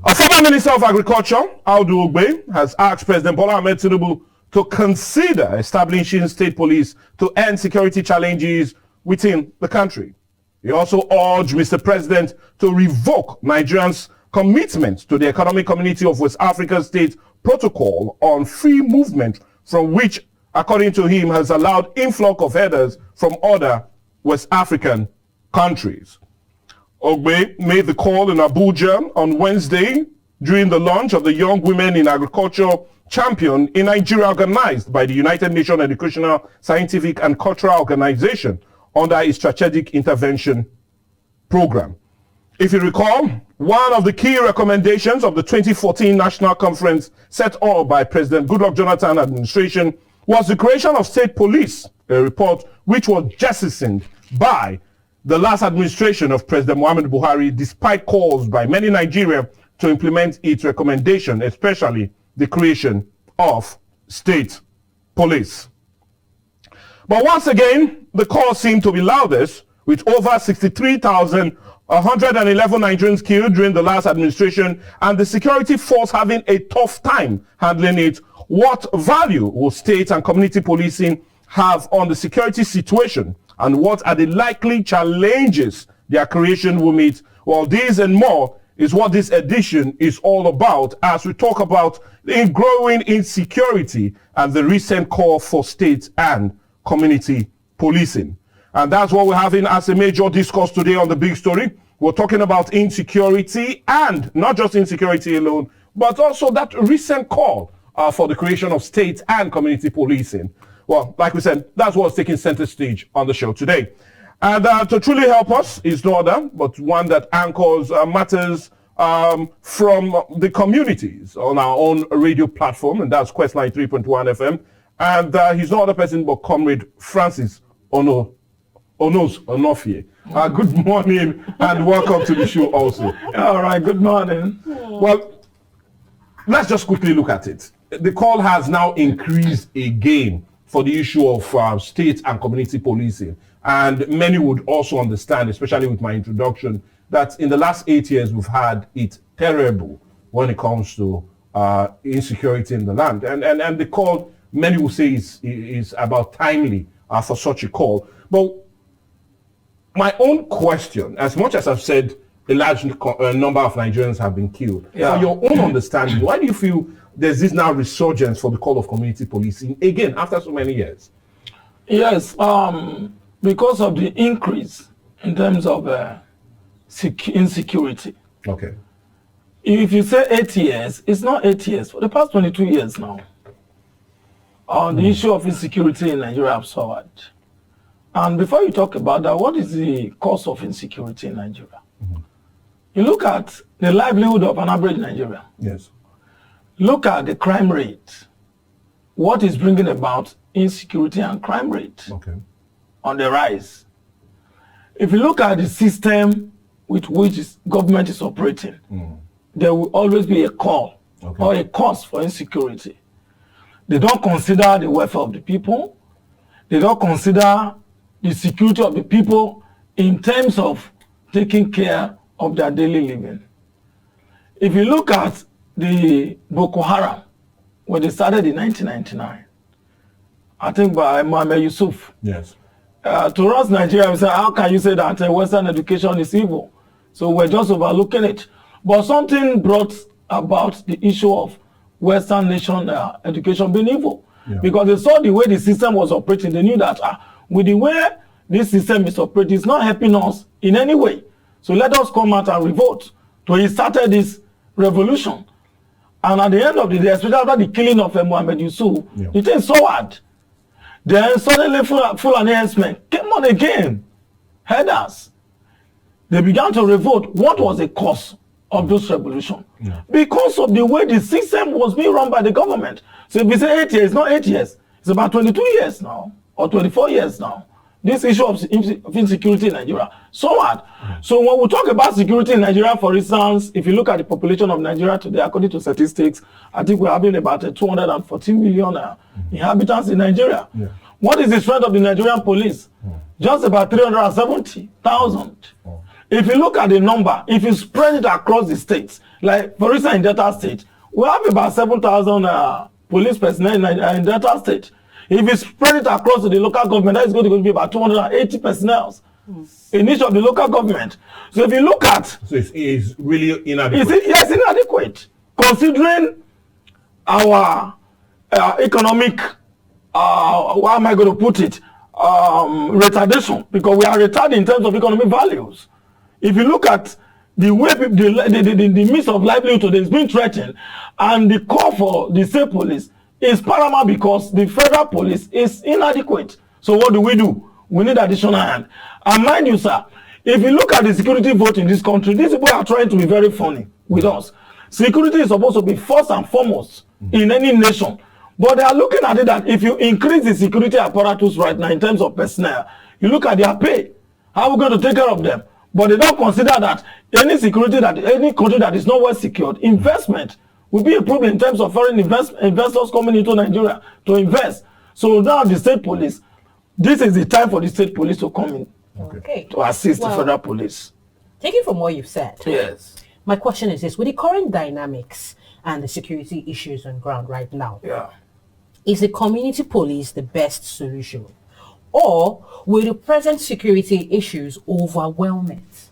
A former Minister of Agriculture, Audu Ogbe, has asked President Bola Ahmed Tinubu to consider establishing state police to end security challenges within the country. He also urged Mr. President to revoke Nigerians' commitment to the Economic Community of West African States Protocol on free movement, from which, according to him, has allowed influx of headers from other West African countries. Ogbe made the call in Abuja on Wednesday during the launch of the Young Women in Agriculture Champion in Nigeria, organized by the United Nations Educational, Scientific and Cultural Organization under its Strategic Intervention Program. If you recall, one of the key recommendations of the 2014 National Conference set up by President Goodluck Jonathan administration was the creation of state police, a report which was jettisoned by the last administration of President Muhammadu Buhari, despite calls by many Nigerians to implement its recommendation, especially the creation of state police. But once again, the call seemed to be loudest, with over 63,111 Nigerians killed during the last administration and the security force having a tough time handling it. What value will state and community policing have on the security situation, and what are the likely challenges their creation will meet? Well, these and more is what this edition is all about, as we talk about the growing insecurity and the recent call for state and community policing. And that's what we're having as a major discourse today on The Big Story. We're talking about insecurity, and not just insecurity alone, but also that recent call for the creation of state and community policing. Well, like we said, that's what's taking center stage on the show today. And to truly help us is no other but one that anchors matters from the communities on our own radio platform, and that's Quest 93.1 FM. And he's no other person but Comrade Francis Onos Onofie. Good morning and welcome to the show also. All right, good morning. Well, let's just quickly look at it. The call has now increased again for the issue of state and community policing. And many would also understand, especially with my introduction, that in the last 8 years, we've had it terrible when it comes to insecurity in the land. And the call, many will say, is about timely for such a call. But my own question, as much as I've said a large number of Nigerians have been killed, for your own understanding, why do you feel there's this now resurgence for the call of community policing again after so many years? Yes, because of the increase in terms of insecurity. Okay. If you say 8 years, it's not 8 years. For the past 22 years now, the issue of insecurity in Nigeria have soared. And before you talk about that, what is the cause of insecurity in Nigeria? You look at the livelihood of an average Nigerian. Yes. Look at the crime rate. What is bringing about insecurity and crime rate on the rise? If you look at the system with which government is operating, there will always be a call or a cause for insecurity. They don't consider the welfare of the people. They don't consider the security of the people in terms of taking care of their daily living. If you look at the Boko Haram, when they started in 1999, I think by Mohammed Yusuf. Yes. To us, Nigeria, we say, how can you say that Western education is evil? So we're just overlooking it. But something brought about the issue of Western nation education being evil. Because they saw the way the system was operating. They knew that with the way this system is operating, it's not helping us in any way. So let us come out and revolt. So he started this revolution. And at the end of the day, especially after the killing of Mohammed Yusuf, it is so hard. Then suddenly full enhancement came on again. Headers. They began to revolt. What was the cause of this revolution? Because of the way the system was being run by the government. So if we say 8 years, it's not 8 years. It's about 22 years now, or 24 years now. This issue of insecurity in Nigeria, so hard. So when we talk about security in Nigeria, for instance, if you look at the population of Nigeria today, according to statistics, I think we're having about 214 million inhabitants in Nigeria. What is the strength of the Nigerian police? Just about 370,000. If you look at the number, if you spread it across the states, like for instance in Delta State, we have about 7,000 police personnel in Delta State. If you spread it across the local government, that is going to be about 280 personnel in each of the local government. So if you look at... So it's really inadequate. Yes, inadequate. Considering our economic, how am I going to put it, retardation, because we are retarded in terms of economic values. If you look at the way the means of livelihood today is being threatened, and the call for the state police is paramount because the federal police is inadequate. So what do? We need additional hand. And mind you, sir, if you look at the security vote in this country, these people are trying to be very funny with us. Security is supposed to be first and foremost in any nation. But they are looking at it that if you increase the security apparatus right now in terms of personnel, you look at their pay, how are we going to take care of them? But they don't consider that any country that is not well secured, investment will be a problem in terms of foreign investors coming into Nigeria to invest. So now the state police, this is the time for the state police to come in to assist the federal police. Taking from what you've said, yes. My question is this: with the current dynamics and the security issues on ground right now, is the community police the best solution, or will the present security issues overwhelm it?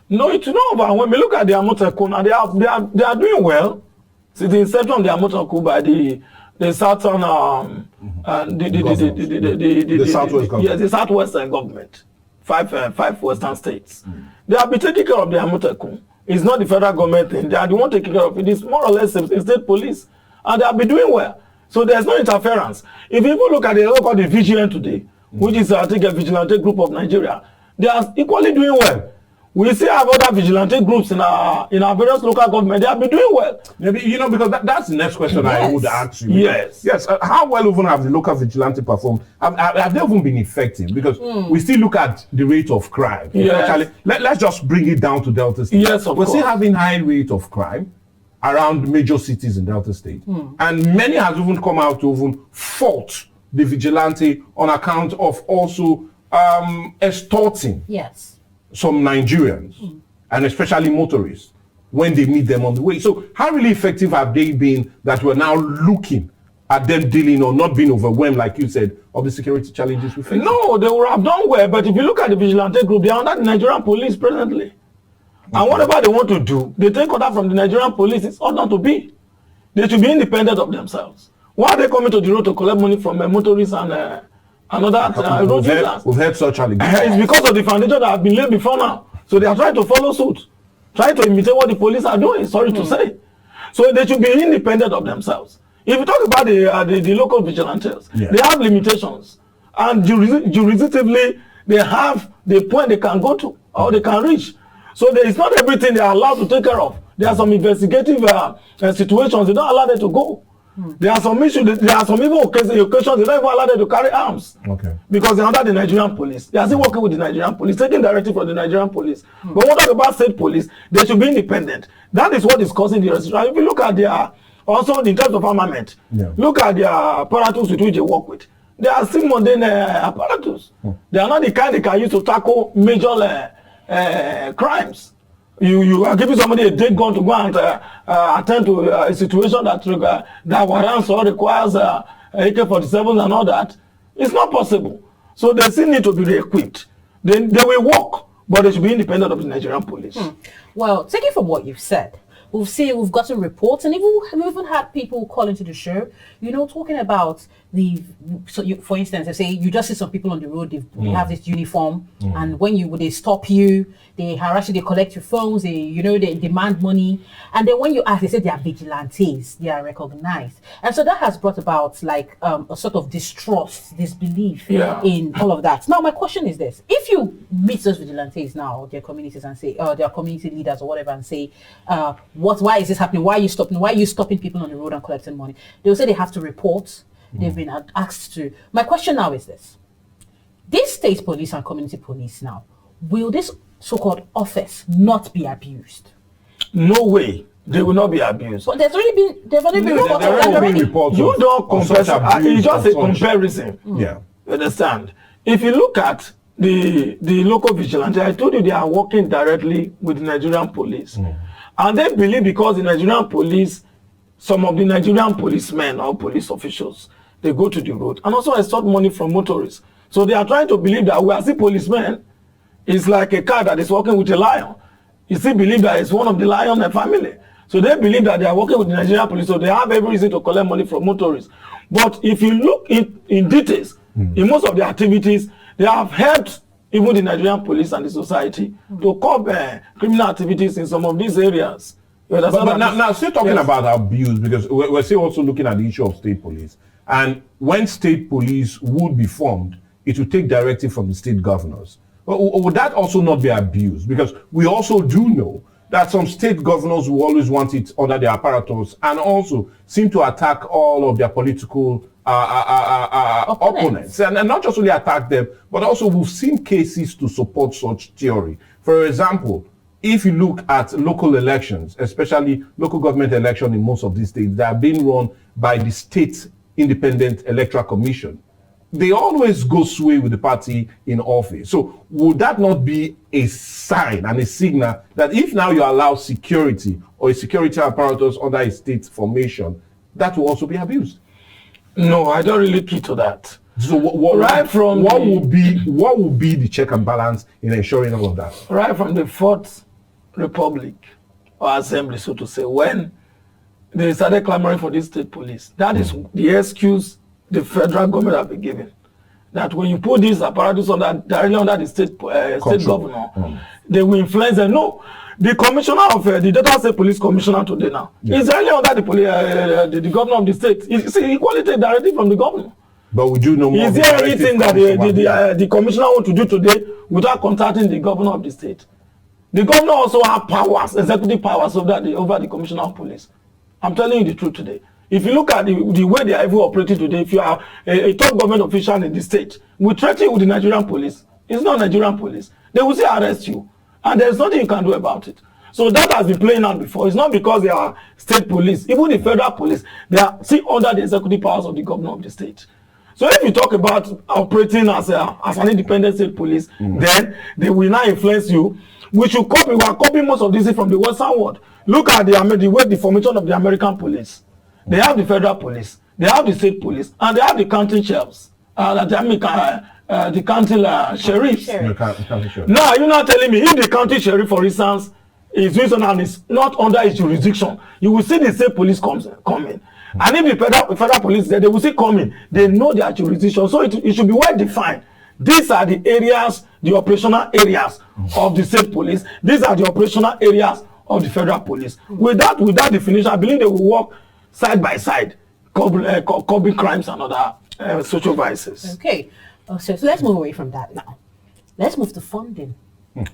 No, it's not overwhelm. Look at the Amotekun, they are doing well. See, the inception of the Amotekun by the southern the southwest government. Yes, the southwestern government, five western states. They have been taking care of the Amotekun. It's not the federal government thing. They are the one taking care of it. It's more or less the state police, and they have been doing well. So there's no interference. If you look at the local VGN today, which is I think a vigilante group of Nigeria, they are equally doing well. We still have other vigilante groups in our various local government. They have been doing well. Maybe, because that's the next question I would ask you. Yes. Yes. How well even have the local vigilante performed? Have they even been effective? Because we still look at the rate of crime. Yes. Let's just bring it down to Delta State. Yes, of course. We're still having high rate of crime around major cities in Delta State. And many have even come out to even fault the vigilante on account of also extorting some Nigerians, and especially motorists, when they meet them on the way. So how really effective have they been that we're now looking at them dealing or not being overwhelmed, like you said, of the security challenges we face? No, they would have done well, but if you look at the vigilante group, they are under the Nigerian police presently. And whatever they want to do, they take order from the Nigerian police. It's ought not to be. They should be independent of themselves. Why are they coming to the road to collect money from motorists and another road users? We've heard such allegations. It's because of the foundation that have been laid before now. So they are trying to follow suit, trying to imitate what the police are doing, sorry to say. So they should be independent of themselves. If you talk about the local vigilantes, they have limitations. And jurisdictively, they have the point they can go to or they can reach. So there is not everything they are allowed to take care of. There are some investigative situations they don't allow them to go. There are some issues, there are some even occasions they don't even allow them to carry arms. Because they're under the Nigerian police. They are still working with the Nigerian police, taking directive from the Nigerian police. But when we talk about state police, they should be independent. That is what is causing the restriction. If you look at their, also in terms of armament, look at their apparatus with which they work with. They are still modern apparatus. They are not the kind they can use to tackle major crimes. You are giving somebody a dead gun to go and attend to a situation that warrants or requires AK-47s and all that. It's not possible. So they still need to be re-equipped. They will work, but they should be independent of the Nigerian police. Well, taking from what you've said, we've gotten reports, and we've even had people call into the show, talking about for instance, they say you just see some people on the road, they have this uniform, and when they stop you, they harass you, they collect your phones, they demand money, and then when you ask, they say they are vigilantes, they are recognized, and so that has brought about a sort of distrust, disbelief in all of that. Now, my question is this: if you meet those vigilantes now, their communities, and say, their community leaders or whatever, and say, why is this happening? Why are you stopping people on the road and collecting money? They'll say they have to report. They've been asked to. My question now is this: this state police and community police now, will this so-called office not be abused? No way. They will not be abused. But they've already been reported. You don't compare. It's just a comparison. You understand? If you look at the local vigilante, I told you they are working directly with the Nigerian police. And they believe because the Nigerian police, some of the Nigerian policemen or police officials, they go to the road and also extort money from motorists. So they are trying to believe that we are still policemen. It's like a cat that is working with a lion. You still believe that it's one of the lion family. So they believe that they are working with the Nigerian police, so they have every reason to collect money from motorists. But if you look in details, in most of the activities, they have helped even the Nigerian police and the society to curb criminal activities in some of these areas. But now still talking about abuse, because we're still also looking at the issue of state police. And when state police would be formed, it would take directive from the state governors. Would that also not be abused? Because we also do know that some state governors will always want it under their apparatus and also seem to attack all of their political opponents. And not just only attack them, but also we've seen cases to support such theory. For example, if you look at local elections, especially local government election in most of these states that are being run by the State Independent Electoral Commission, they always go sway with the party in office. So would that not be a sign and a signal that if now you allow security or a security apparatus under a state formation, that will also be abused? No, I don't really key to that. So what would be the check and balance in ensuring all of that? Right from the Fourth Republic or Assembly, so to say, when they started clamoring for this state police, that is the excuse the federal government have been given, that when you put this apparatus directly under the state governor, they will influence them. No, the commissioner of the Delta State Police Commissioner today now is directly under the governor of the state. You see, equally take directly from the governor. But we do know more. Is there anything that the commissioner want to do today without contacting the governor of the state? The governor also have powers, executive powers over the commissioner of police. I'm telling you the truth today. If you look at the way they are even operating today, if you are a top government official in the state, we threaten you with the Nigerian police. It's not Nigerian police. They will say arrest you. And there's nothing you can do about it. So that has been playing out before. It's not because they are state police. Even the federal police, they are still under the executive powers of the governor of the state. So if you talk about operating as an independent state police, then they will now influence you. We should copy. We are copying most of this from the Western world. Look at the formation of the American police. They have the federal police, they have the state police, and they have the county sheriffs, the county sheriffs. Now, you're not telling me if the county sheriff, for instance, is doing something and is not under his jurisdiction, you will see the state police coming. And if the federal police, they will see coming. They know their jurisdiction, so it should be well defined. These are the areas, the operational areas of the state police. These are the operational areas of the federal police. With that definition, I believe they will work side by side, curbing crimes and other social vices. Okay, so let's move away from that now. Let's move to funding.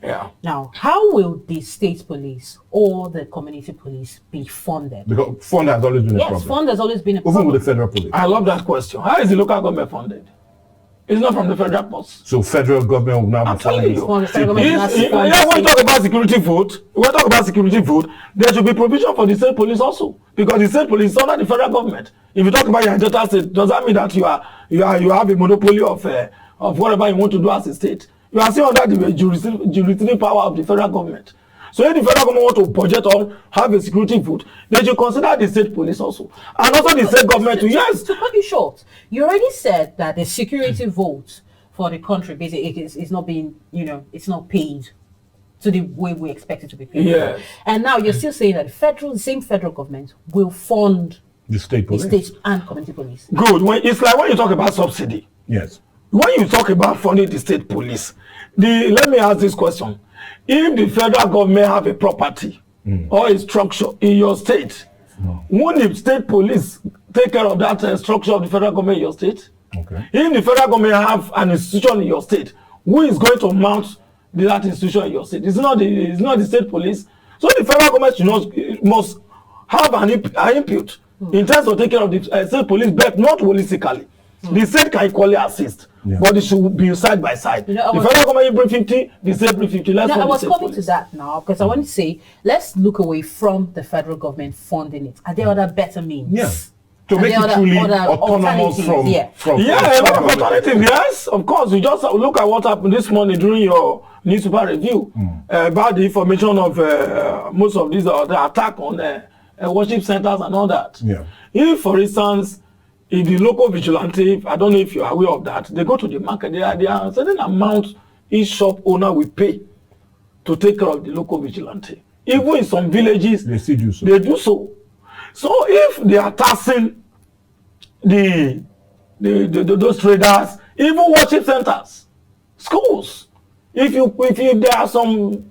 Yeah. Now, how will the state police or the community police be funded? Because fund has always been a problem. Yes, fund has always been a problem. Even with the federal police. I love that question. How is the local government funded? It's not from the federal purse. So federal government will now be telling you. When we talk about security vote, there should be provision for the state police also. Because the state police is under the federal government. If you talk about your Delta State, does that mean that you have a monopoly of whatever you want to do as a state? You are still under the jurisdictional power of the federal government. So if the federal government want to budget or have a security vote, they should consider the state police also. And also the state government to cut you short, you already said that the security vote for the country basically is not being, it's not paid to the way we expect it to be paid. Yes. And now you're still saying that the same federal government will fund the state police. The state and community police. Good. It's like when you talk about subsidy. Yes. When you talk about funding the state police, let me ask this question. If the federal government have a property or a structure in your state, won't the state police take care of that structure of the federal government in your state? Okay. If the federal government have an institution in your state, who is going to mount that institution in your state? It's not the state police. So the federal government must have an input in terms of taking care of the state police, but not holistically. The state can equally assist, but it should be side by side. The federal government bring 50, the state bring 50. I was coming to that now because I want to say, let's look away from the federal government funding it. Are there other better means? Yes. to And make the it other- truly other autonomous alternatives, from, yeah. from Yeah, from- alternative, yes, of course. You just look at what happened this morning during your newspaper review about the information of most of these the attack on worship centers and all that. Yeah. If, for instance, if the local vigilante, I don't know if you're aware of that, they go to the market, there are certain amount each shop owner will pay to take care of the local vigilante. Even in some villages, They still do so. they do so. So if they are taxing those traders, even worship centers, schools, if there are some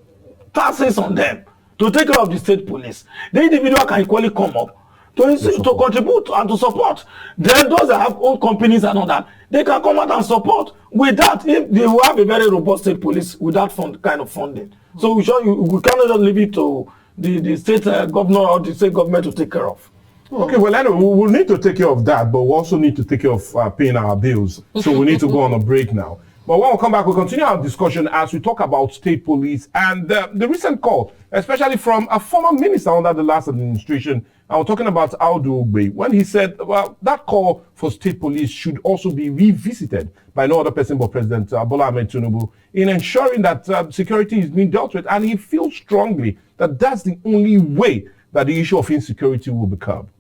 taxes on them to take care of the state police, the individual can equally come up to contribute and to support. Then those that have own companies and all that, they can come out and support. With that, if they will have a very robust state police with that kind of funding. So we cannot just leave it to the state governor or the state government to take care of. Okay, well, anyway, we'll need to take care of that, but we also need to take care of paying our bills. So we need to go on a break now. But when we come back, we'll continue our discussion as we talk about state police and the recent call, especially from a former minister under the last administration. And we're talking about Audu Ogbe, when he said, well, that call for state police should also be revisited by no other person but President Bola Ahmed Tinubu in ensuring that security is being dealt with. And he feels strongly that that's the only way that the issue of insecurity will be curbed.